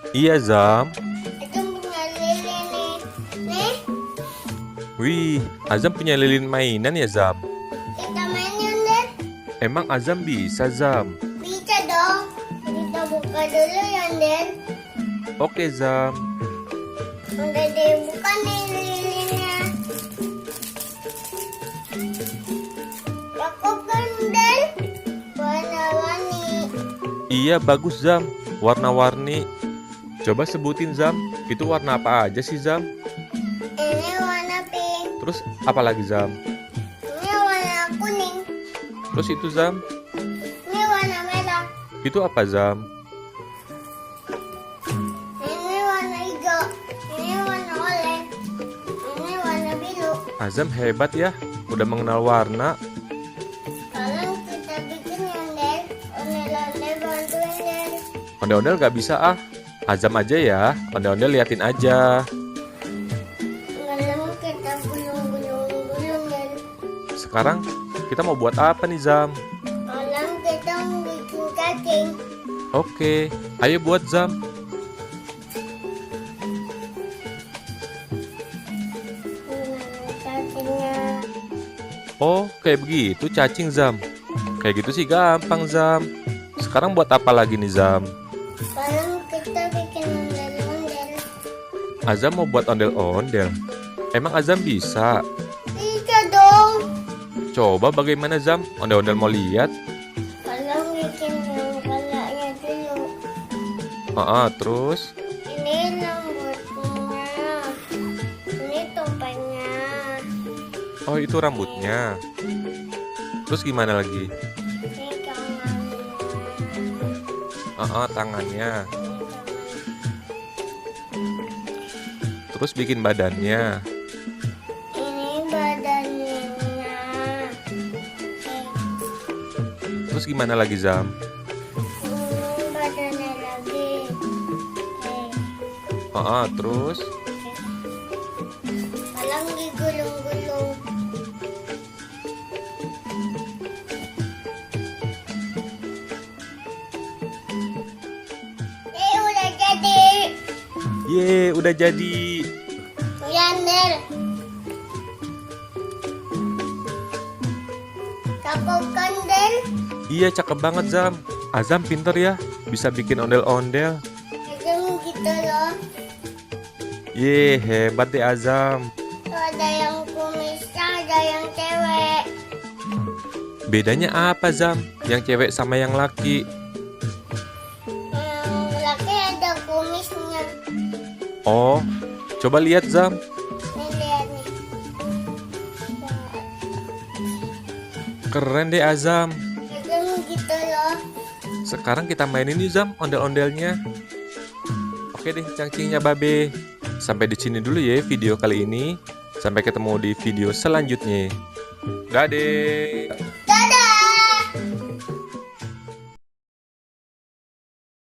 Iya, Zam. Azam punya lilin nih. Nih, Wih, Azam punya lilin mainan ya, Zam? kita main yuk, Den. Emang Azam bisa, Zam? Bisa dong. Kita buka dulu ya, Den. Oke, Zam. Udah dibuka nih lilinnya. Cakep kan, Den? Warna-warni. Iya, bagus, Zam. Warna-warni. Coba sebutin, Zam. Itu warna apa aja sih, Zam? Ini warna pink. Terus apa lagi, Zam? Ini warna kuning. Terus itu, Zam? Ini warna merah. Itu apa, Zam? Ini warna hijau. Ini warna oranye. Ini warna biru. Azam hebat ya, udah mengenal warna. Sekarang kita bikin yang, Den. Ondel-ondel bantuin, Den. Ondel-ondel gak bisa ah. Azam aja ya, ondel-ondel liatin aja. Malam kita gulung-gulung-gulung, Den. Sekarang kita mau buat apa nih, Zam? Malam kita bikin cacing. Oke, ayo buat, Zam. Cacingnya. Oh, kayak begitu cacing, Zam. Kayak gitu sih gampang, Zam. Sekarang buat apa lagi nih, Zam? Malam kita bikin ondel-ondel. Azam mau buat ondel-ondel. Emang Azam bisa? Bisa dong. Coba bagaimana, Zam? Ondel-ondel mau lihat. Malam bikin yang kalanya dulu. Terus? Ini rambutnya. Ini topengnya. Oh, itu rambutnya. Terus gimana lagi? Ini tangannya. Tangannya. Terus bikin badannya. Ini badannya. Terus gimana lagi, Zam? Ini badannya lagi. Terus? Malam digulung-gulung. Udah jadi. Ye, udah jadi. Yandel. Cakep kan, Den? Iya, cakep banget, Zam. Azam pinter ya, bisa bikin ondel-ondel. Azam gitu loh. Ye, hebat deh Azam. Tuh ada yang kumisnya, ada yang cewek. Bedanya apa, Zam? Yang cewek sama yang laki? Yang laki ada kumisnya. Oh, coba lihat, Zam. Nih, lihat nih. Keren deh, Azam. Azam gitu loh. Sekarang kita mainin nih, Zam, ondel-ondelnya. Oke deh, cangcingnya Babe. Sampai di sini dulu ya video kali ini. Sampai ketemu di video selanjutnya. Dadah.